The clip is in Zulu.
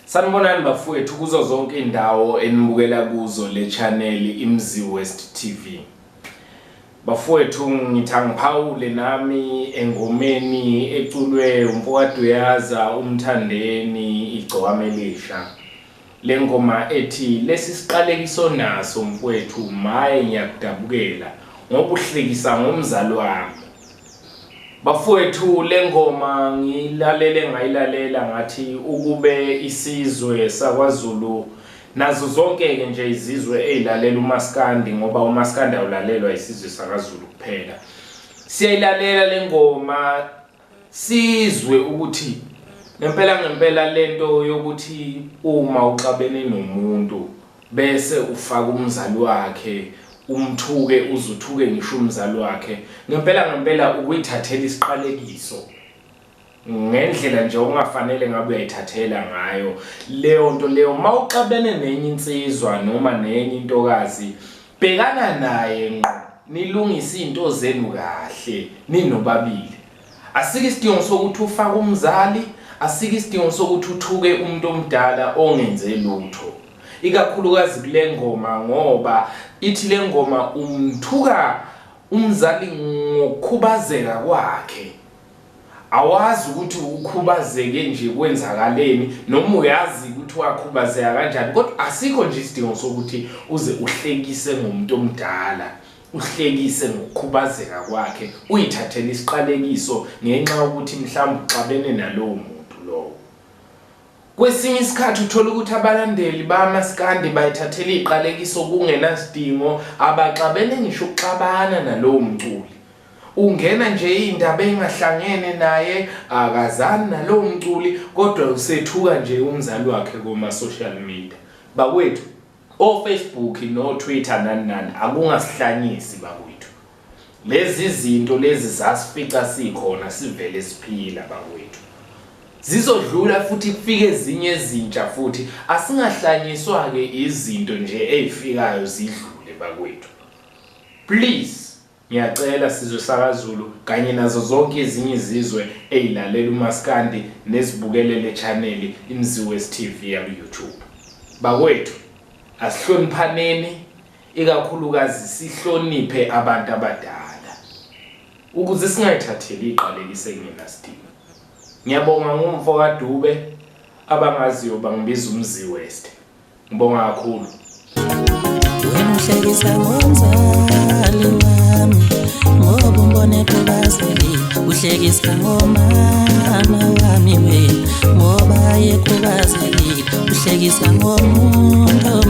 Sanibonani bafowethu kuzo zonke indawo enibukela kuzo le channel Imzi West TV. Bafowethu ngithangiphawule nami engomeni eculwe uMfowakaduyaza uMthandeni igcokamelisha. Le ngoma ethi lesi siqalekiso naso mfowethu maye ngiyakudabukela ngoba uhlekisa ngomzalo wami. Bafowethu le ngoma ngayilalela ngathi ukube isizwe sakwaZulu nazo zonke ke nje izizwe ezilalela uMaskandi ngoba uMaskandi awulalelwa isizwe sakaZulu kuphela. Siyayilalela le ngoma sizwe ukuthi ngempela lento yokuthi uma uxabene nomuntu bese ufaka umzali wakhe umthuke uzuthuke ngisho umzali wakhe ngempela ukuyithathela isiqalekiso ngendlela nje ongafanele ngabe uyayithathela ngayo leyo nto leyo mawuxabene nenye insizwa noma nenye intokazi bhekana naye ngqo nilungise izinto zenu kahle ninobabili. Asike isidingo sokuthi ufake umzali, asike isidingo sokuthi uthuke umuntu omdala ongenze lutho. Ikakhulukazi kule ngoma ngoba ithi le ngoma umthuka umzali ngokukhubazeka kwakhe. Awazi ukuthi ukhubazeke nje kwenzakaleni noma uyazi ukuthi wakhubazeka kanjani kodwa asikho nje isidingo sokuthi uze uhlekise ngomuntu omdala, uhlekise ngokukhubazeka kwakhe, uyithathele isiqalekiso ngenxa ukuthi mhlawumbe uxabene nalowo muntu lowo. Kwesinye isikhathi uthola ukuthi abalandeli bamaskandi bayithathela iqalekiso kungenasidingo abaxabene ngisho ukuxabana nalowo mculi. Ungena nje indaba engahlangene naye akazani nalowo mculi kodwa usethuka nje umzali wakhe kuma social media. Bakwethu Facebook no Twitter nani akungasihlanyisi bakwethu. Lezi zinto lezi zasifica sikhona sivele siphila bakwethu. Zizodlula futhi kufike ezinye ezintsha futhi asingahlanyiswa ke izinto nje ezifikayo zidlule bakwethu. Please ngiyacela sizwe sakaZulu kanye nazo zonke ezinye izizwe ezilalela uMaskandi nezibukele le channel Imzi West TV ya YouTube. Bakwethu asihloniphaneni ikakhulukazi sihloniphe abantu abadala ukuze singayithatheli iqalekise kungenasidingo. Ngiyabonga ngumfowakadube abangaziyo bangibiza Umzi West. Ngibonga kakhulu. Wena uhlekisa ngomzali wami ngoba umbone ekhubazekile, uhlekisa ngomama wami wena ngoba ekhubazekile, uhlekisa ngomuntu